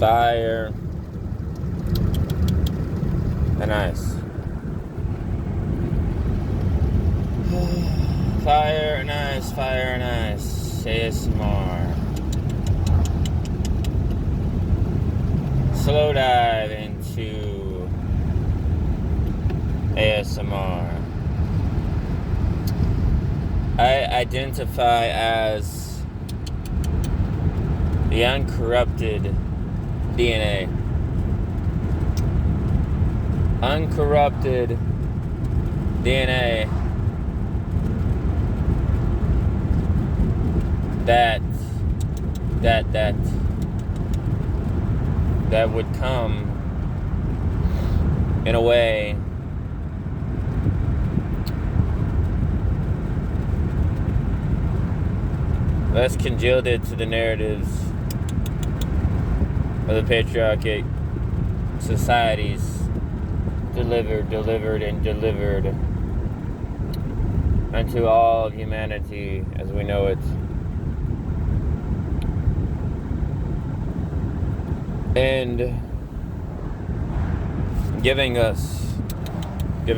fire and ice. Fire and ice, fire and ice. ASMR. Slow dive into ASMR. I identify as the uncorrupted DNA. Uncorrupted DNA that would come in a way less congealed to the narratives of the patriarchic societies delivered unto all of humanity as we know it. And giving us the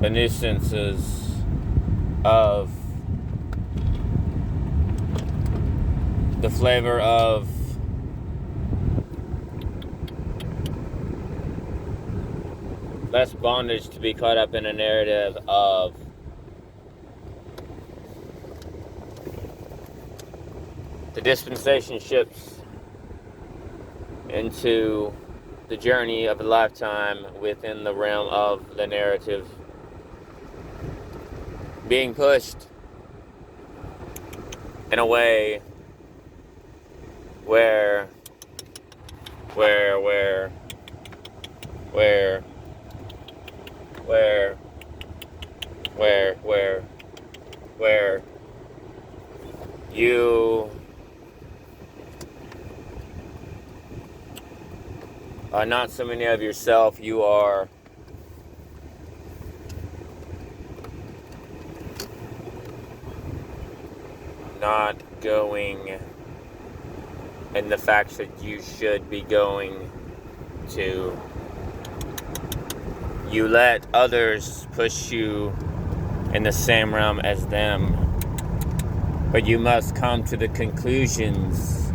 nuisances of the flavor of less bondage to be caught up in a narrative of the dispensation ships into the journey of a lifetime within the realm of the narrative being pushed in a way where you are not so many of yourself, you are not going in the facts that you should be going to. You let others push you in the same realm as them, but you must come to the conclusions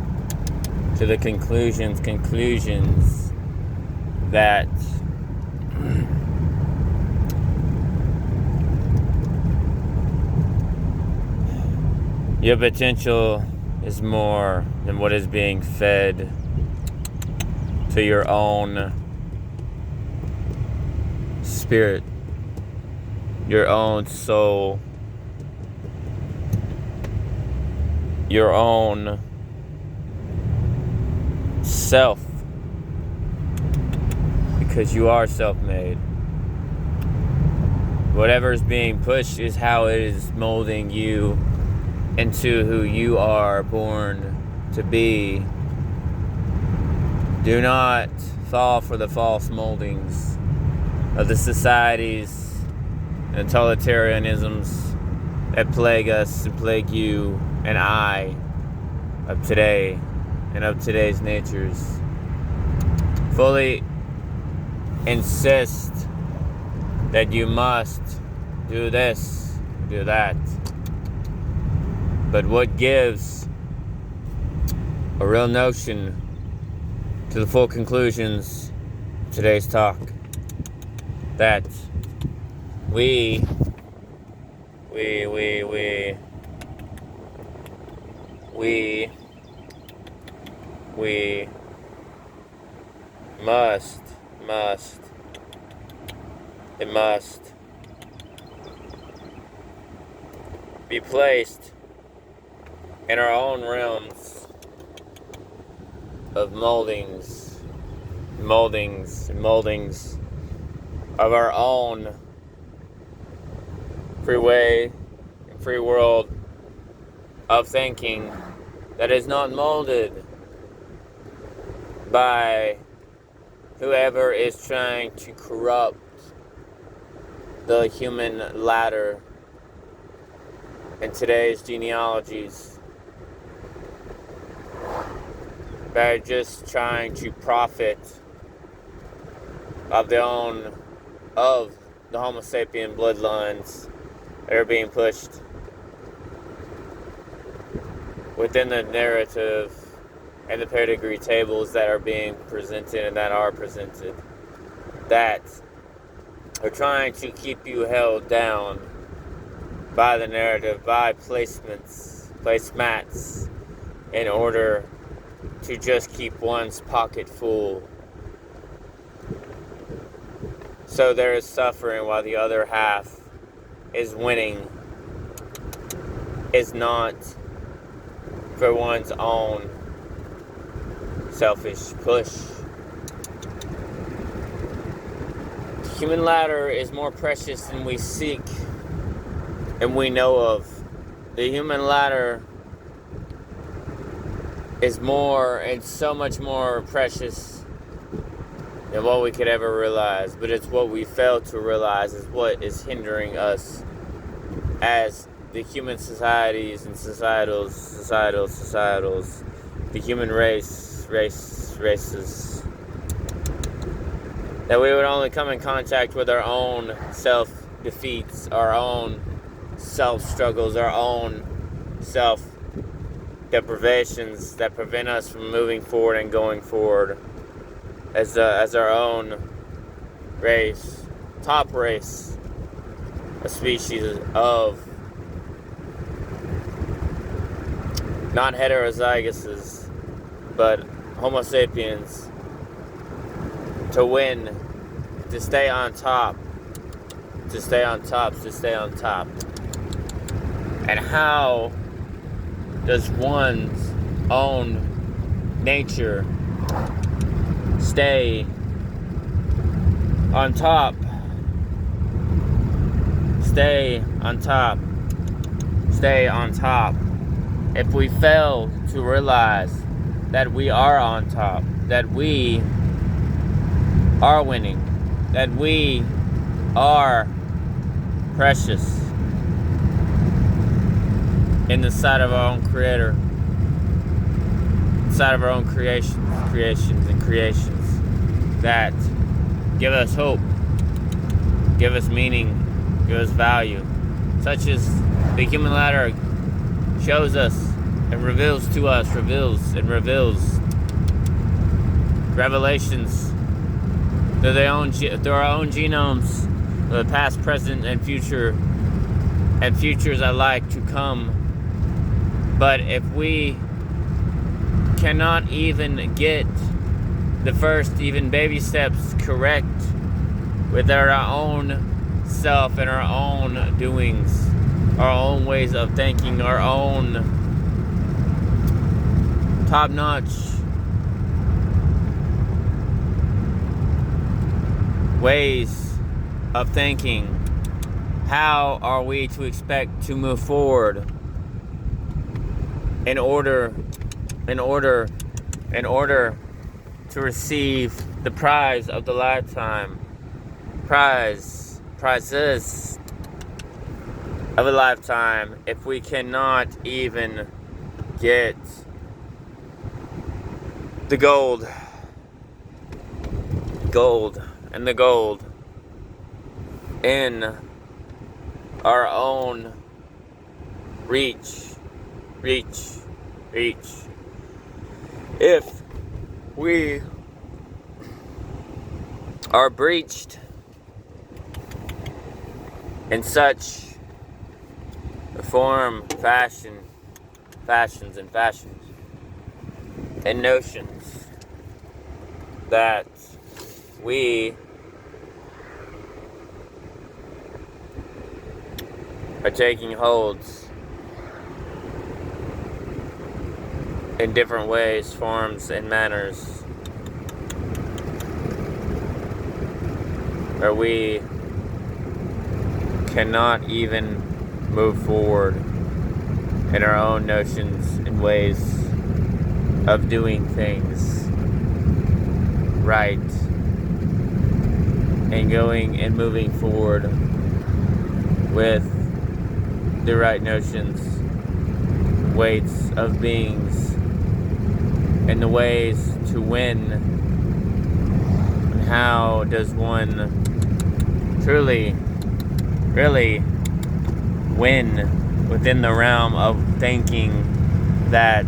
that your potential is more than what is being fed to your own spirit, your own soul, your own self, because you are self-made. Whatever is being pushed is how it is molding you into who you are born to be. Do not fall for the false moldings of the societies and totalitarianisms that plague us and plague you and I of today and of today's natures. Fully insist that you must do this, do that. But what gives a real notion to the full conclusions of today's talk? That we must be placed in our own realms of moldings of our own free way and free world of thinking that is not molded by whoever is trying to corrupt the human ladder in today's genealogies that are just trying to profit of the Homo sapien bloodlines that are being pushed within the narrative and the pedigree tables that are being presented and that are presented, that are trying to keep you held down by the narrative, by placemats, in order to just keep one's pocket full. So there is suffering while the other half is winning, is not for one's own selfish push. The human ladder is more precious than we seek and we know of. The human ladder is more and so much more precious than what we could ever realize, but it's what we fail to realize is what is hindering us as the human societies and societals, the human races, that we would only come in contact with our own self-defeats, our own self-struggles, our own self-deprivations that prevent us from moving forward and going forward as our own race, top race, a species of not heterozyguses, but Homo sapiens, to win, to stay on top. And how does one's own nature stay on top? Stay on top. If we fail to realize that we are on top, that we are winning, that we are precious in the sight of our own Creator, inside of our own creations that give us hope, give us meaning, give us value, such as the human ladder shows us and reveals to us, reveals revelations through our own genomes, the past, present, and future, and futures alike to come. But if we cannot even get the first even baby steps correct with our own self and our own doings, our own ways of thinking, our own top-notch ways of thinking, how are we to expect to move forward in order to receive the prize of the lifetime, prizes of a lifetime, if we cannot even get the gold in our own reach. If we are breached in such a form, fashions and notions that we are taking holds in different ways, forms, and manners, where we cannot even move forward in our own notions and ways of doing things right and going and moving forward with the right notions, weights of beings and the ways to win. And how does one truly, really win within the realm of thinking that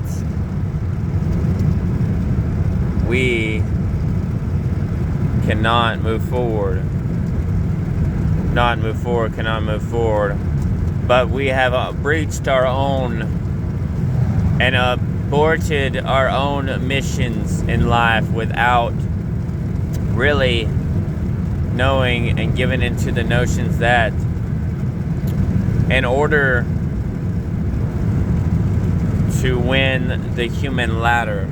we cannot move forward. Cannot move forward. But we have breached our own and aborted our own missions in life without really knowing and giving into the notions that in order to win the human ladder.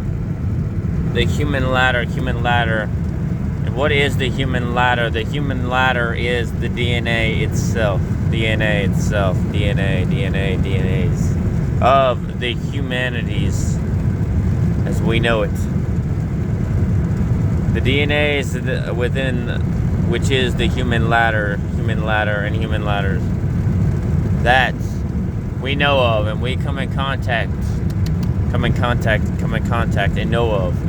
And what is the human ladder? The human ladder is the DNA itself. DNAs of the humanities as we know it. The DNA is within, which is the human ladder and human ladders that we know of and we come in contact and know of.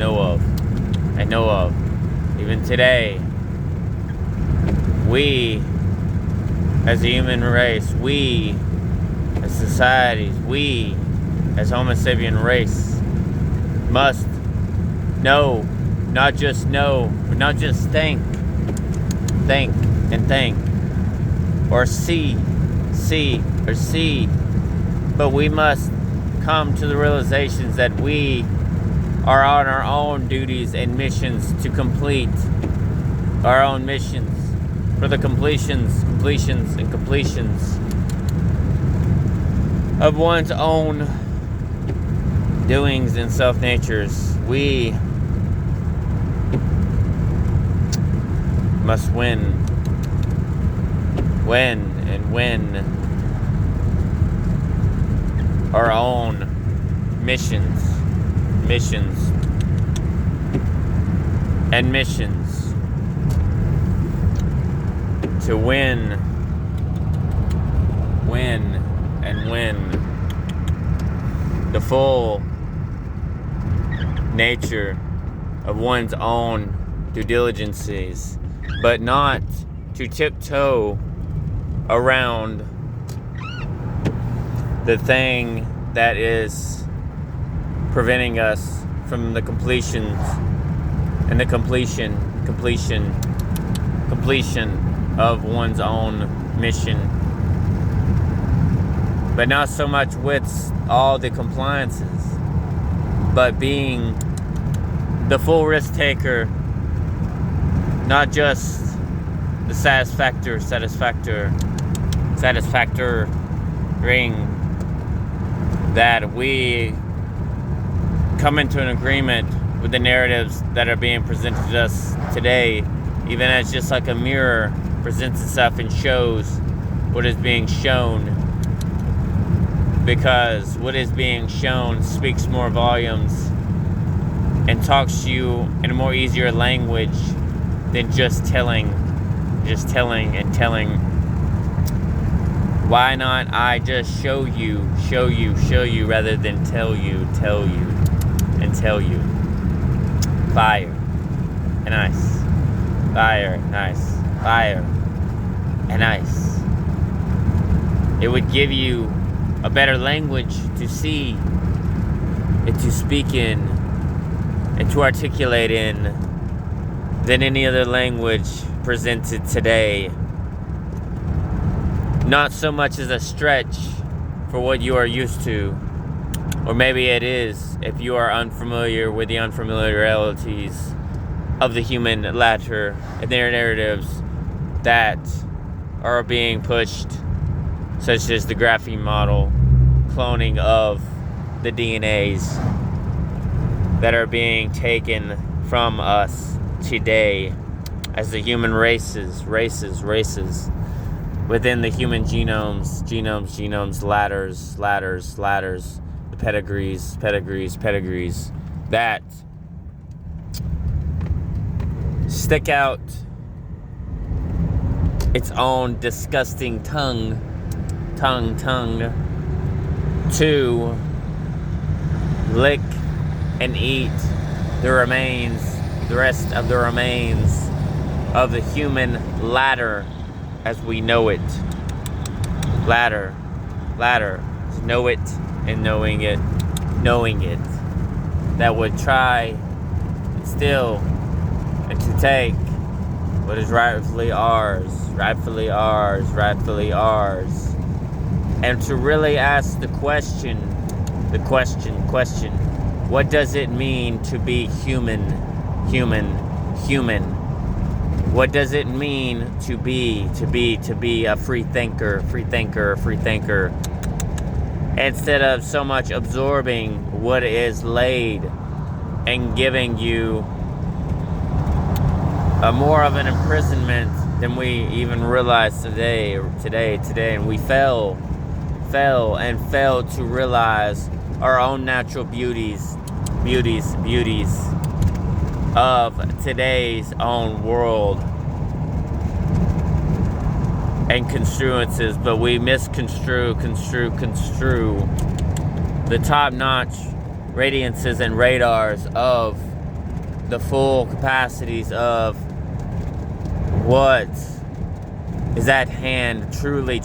Even today, we as a human race, we as societies, we as Homo sapien race must know, not just think, or see, but we must come to the realizations that we are on our own duties and missions to complete our own missions for the completions of one's own doings and self-natures. We must win our own missions to win the full nature of one's own due diligences, but not to tiptoe around the thing that is preventing us from the completion of one's own mission, but not so much with all the compliances, but being the full risk taker, not just the satisfactoring that we come into an agreement with the narratives that are being presented to us today, even as just like a mirror presents itself and shows what is being shown, because what is being shown speaks more volumes and talks to you in a more easier language than just telling. Why not I just show you rather than tell you. Fire and ice. It would give you a better language to see and to speak in and to articulate in than any other language presented today. Not so much as a stretch for what you are used to, or maybe it is if you are unfamiliar with the unfamiliarities of the human ladder and their narratives that are being pushed, such as the graphene model, cloning of the DNAs that are being taken from us today as the human races within the human genomes, ladders, the pedigrees that stick out its own disgusting tongue to lick and eat the rest of the remains of the human ladder as we know it. Ladder. Know it and knowing it. That would try and steal and to take what is rightfully ours. And to really ask the question, what does it mean to be human? What does it mean to be a free thinker? Instead of so much absorbing what is laid and giving you more of an imprisonment than we even realize today, and we fail to realize our own natural beauties of today's own world and construences, but we misconstrue the top-notch radiances and radars of the full capacities of what is at hand. Truly,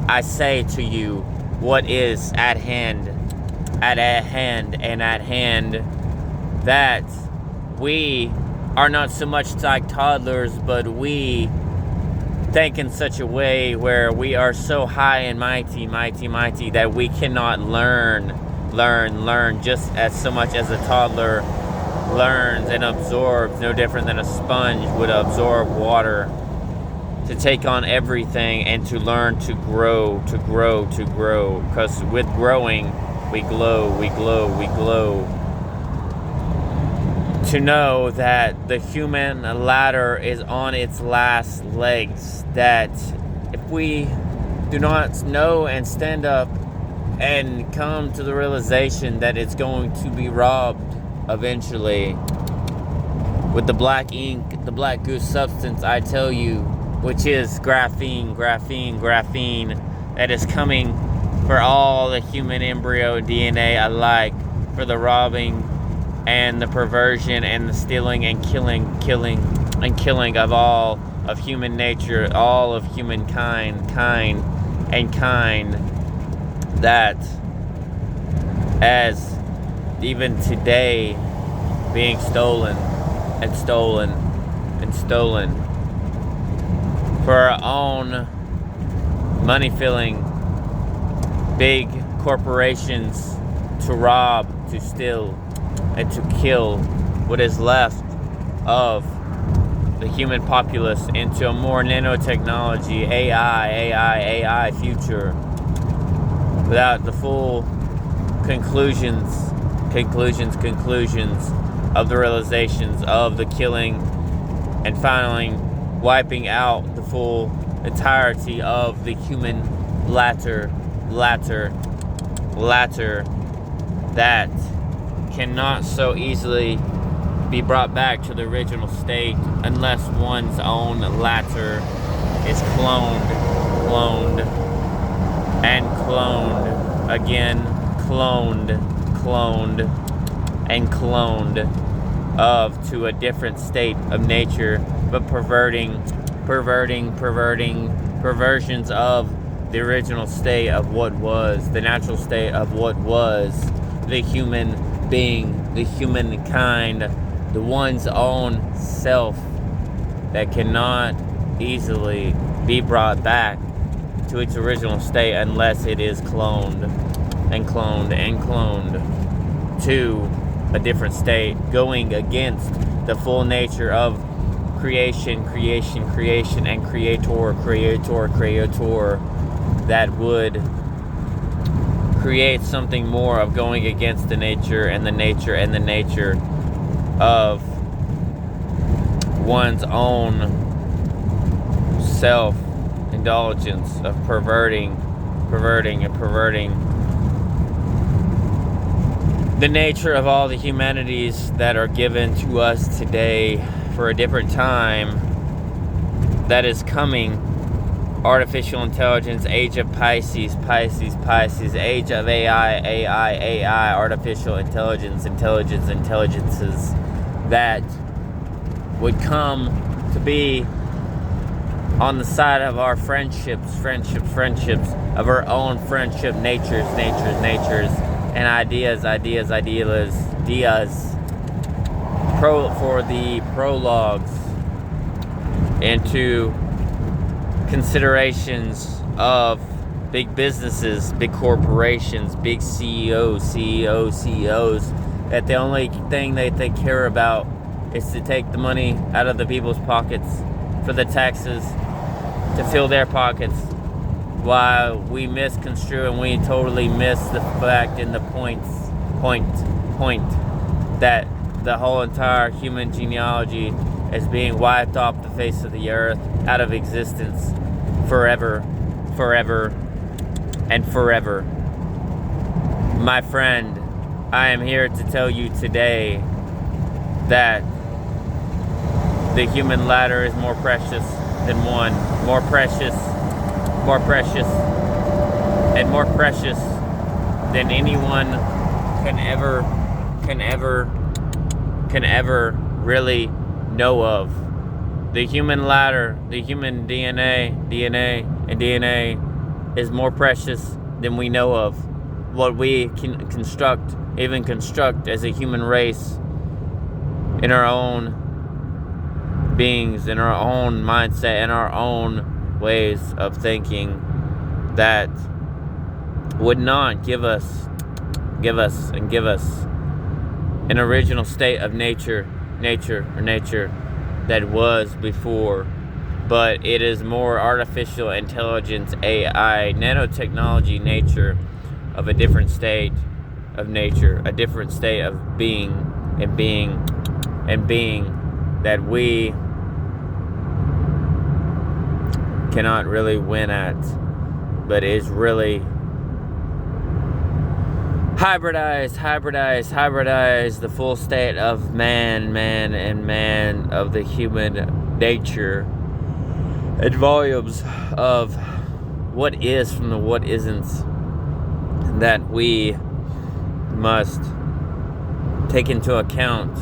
I say to you, what is at hand, that we are not so much like toddlers, but we think in such a way where we are so high and mighty that we cannot learn just as so much as a toddler learns and absorbs, no different than a sponge would absorb water, to take on everything and to learn to grow, because with growing we glow. To know that the human ladder is on its last legs, that if we do not know and stand up and come to the realization that it's going to be robbed eventually with the black ink, the black goose substance, I tell you, which is graphene, that is coming for all the human embryo DNA alike, for the robbing and the perversion and the stealing and killing of all of human nature, all of humankind, that as even today being stolen for our own money-filling big corporations to rob, to steal, and to kill what is left of the human populace into a more nanotechnology, AI future, without the full conclusions of the realizations of the killing, and finally wiping out the full entirety of the human ladder that cannot so easily be brought back to the original state unless one's own ladder is cloned and cloned again, cloned to a different state of nature, but perversions of the original state of what was, the natural state of what was the human being, the humankind, the one's own self, that cannot easily be brought back to its original state unless it is cloned to a different state, going against the full nature of creation and creator, that would create something more of going against the nature of one's own self-indulgence, of perverting the nature of all the humanities that are given to us today for a different time that is coming artificial intelligence, age of Pisces, age of AI, artificial intelligences that would come to be on the side of our friendships, of our own friendship natures, and ideas, for the prologues into considerations of big businesses, big corporations, big CEOs, that the only thing that they care about is to take the money out of the people's pockets for the taxes, to fill their pockets, while we misconstrue and we totally miss the fact and the point that the whole entire human genealogy is being wiped off the face of the earth, out of existence, forever and forever. My friend, I am here to tell you today that the human ladder is more precious than one, more precious than anyone can ever really know of. The human ladder, the human DNA is more precious than we know of. What we can construct as a human race in our own beings, in our own mindset, in our own ways of thinking, that would not give us an original state of nature that was before, but it is more artificial intelligence, AI, nanotechnology nature of a different state of nature, a different state of being that we cannot really win at, but is really hybridize the full state of man of the human nature, and volumes of what is from the what isn't, that we must take into account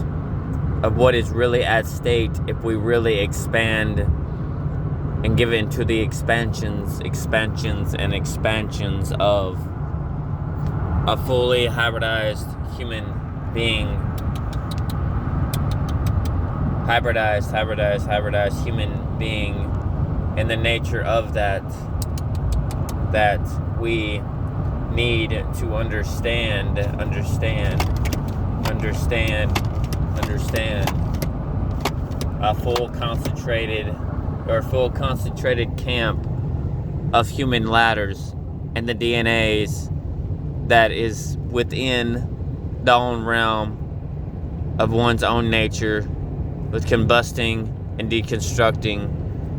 of what is really at stake if we really expand and give into the expansions of a fully hybridized human being, hybridized human being, and the nature of that we need to understand a full concentrated camp of human ladders and the DNAs that is within the own realm of one's own nature, with combusting and deconstructing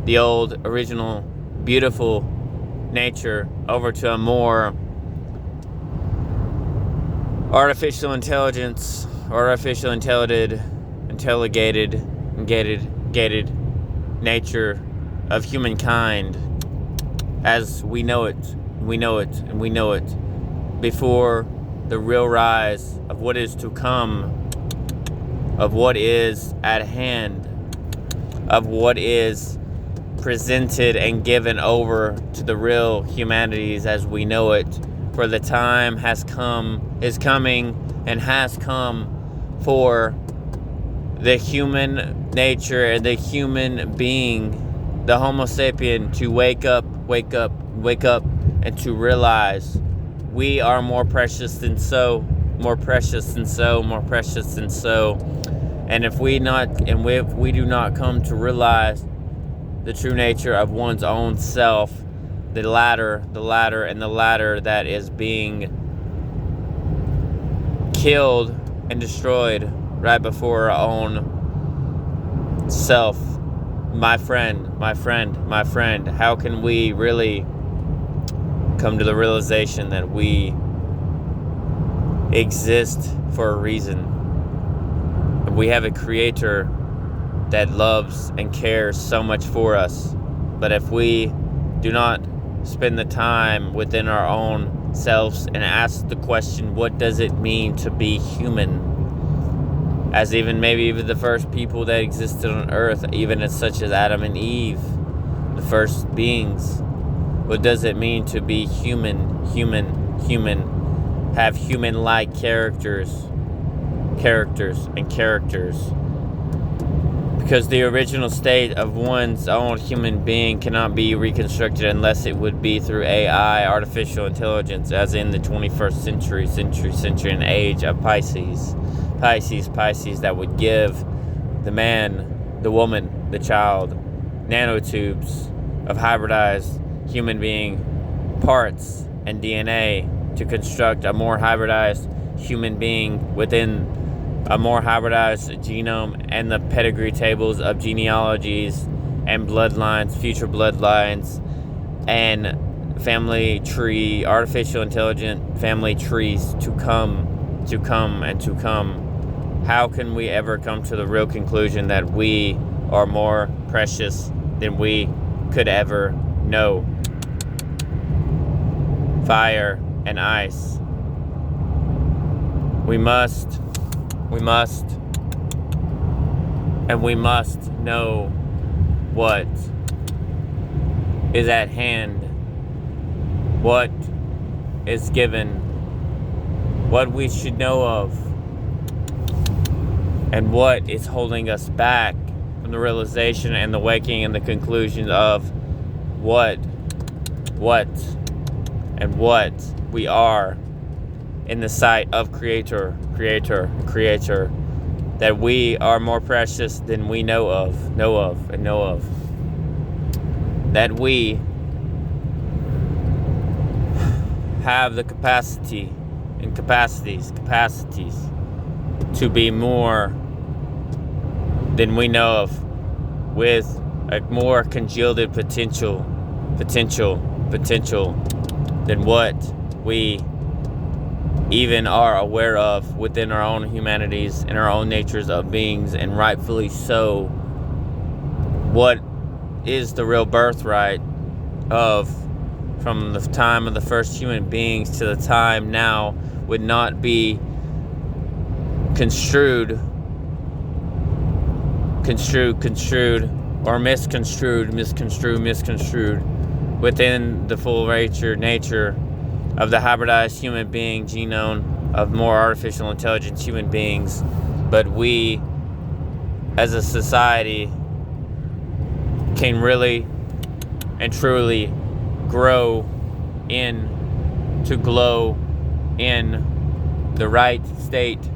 the old, original, beautiful nature over to a more artificial intelligence, gated nature of humankind as we know it before the real rise of what is to come, of what is at hand, of what is presented and given over to the real humanities as we know it. For the time has come for the human nature and the human being, the Homo sapien, to wake up, and to realize we are more precious than so. And if we do not come to realize the true nature of one's own self, the ladder that is being killed and destroyed right before our own self, my friend, how can we really come to the realization that we exist for a reason? We have a creator that loves and cares so much for us. But if we do not spend the time within our own selves and ask the question, what does it mean to be human? As maybe the first people that existed on earth, even as such as Adam and Eve, the first beings. What does it mean to be human? Have human-like characters. Because the original state of one's own human being cannot be reconstructed unless it would be through AI, artificial intelligence, as in the 21st century and age of Pisces, that would give the man, the woman, the child, nanotubes of hybridized human being parts and DNA to construct a more hybridized human being within a more hybridized genome, and the pedigree tables of genealogies and bloodlines, future bloodlines, and family tree, artificial intelligent family trees to come. How can we ever come to the real conclusion that we are more precious than we could ever know? Fire and ice. We must know what is at hand, what is given, what we should know of, and what is holding us back from the realization and the waking and the conclusion of what we are in the sight of Creator, that we are more precious than we know of. That we have the capacity and capacities to be more than we know of, with a more congealed potential than what we even are aware of within our own humanities and our own natures of beings, and rightfully so. What is the real birthright of, from the time of the first human beings to the time now, would not be construed or misconstrued within the full nature of the hybridized human being genome of more artificial intelligence human beings. But we, as a society, can really and truly grow to glow in the right states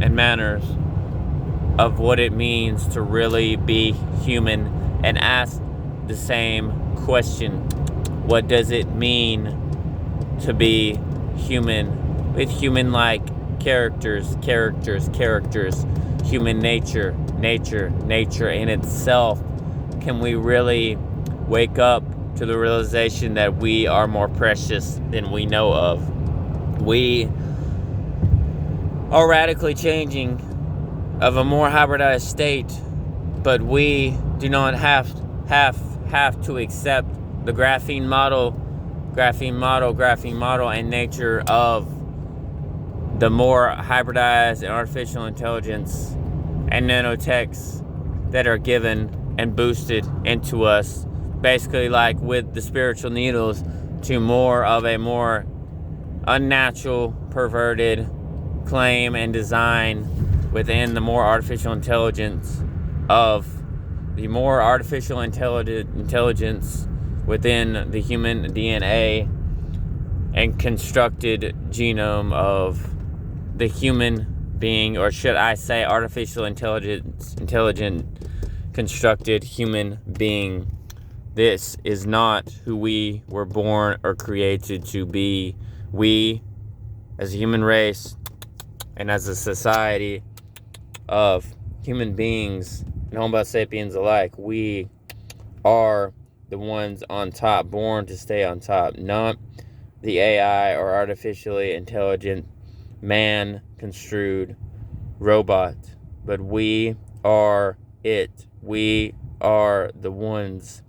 and manners of what it means to really be human, and ask the same question: what does it mean to be human, with human-like characters, human nature in itself? Can we really wake up to the realization that we are more precious than we know of? We are radically changing of a more hybridized state, but we do not have to accept the graphene model and nature of the more hybridized and artificial intelligence and nanotechs that are given and boosted into us, basically like with the spiritual needles, to more of a more unnatural, perverted claim and design within the more artificial intelligence of the more artificial intelligence within the human DNA and constructed genome of the human being, or should I say artificial intelligent constructed human being. This is not who we were born or created to be. We, as a human race and as a society of human beings and Homo sapiens alike, we are the ones on top, born to stay on top, not the AI or artificially intelligent man-construed robot, but we are it. We are the ones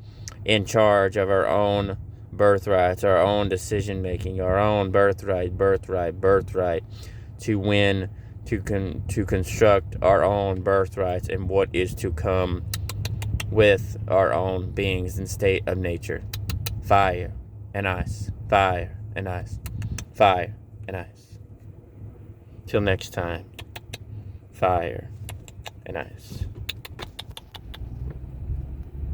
in charge of our own birthrights, our own decision making, our own birthright to win, to construct our own birthrights and what is to come with our own beings and state of nature. Fire and ice, fire and ice, fire and ice. Till next time, fire and ice.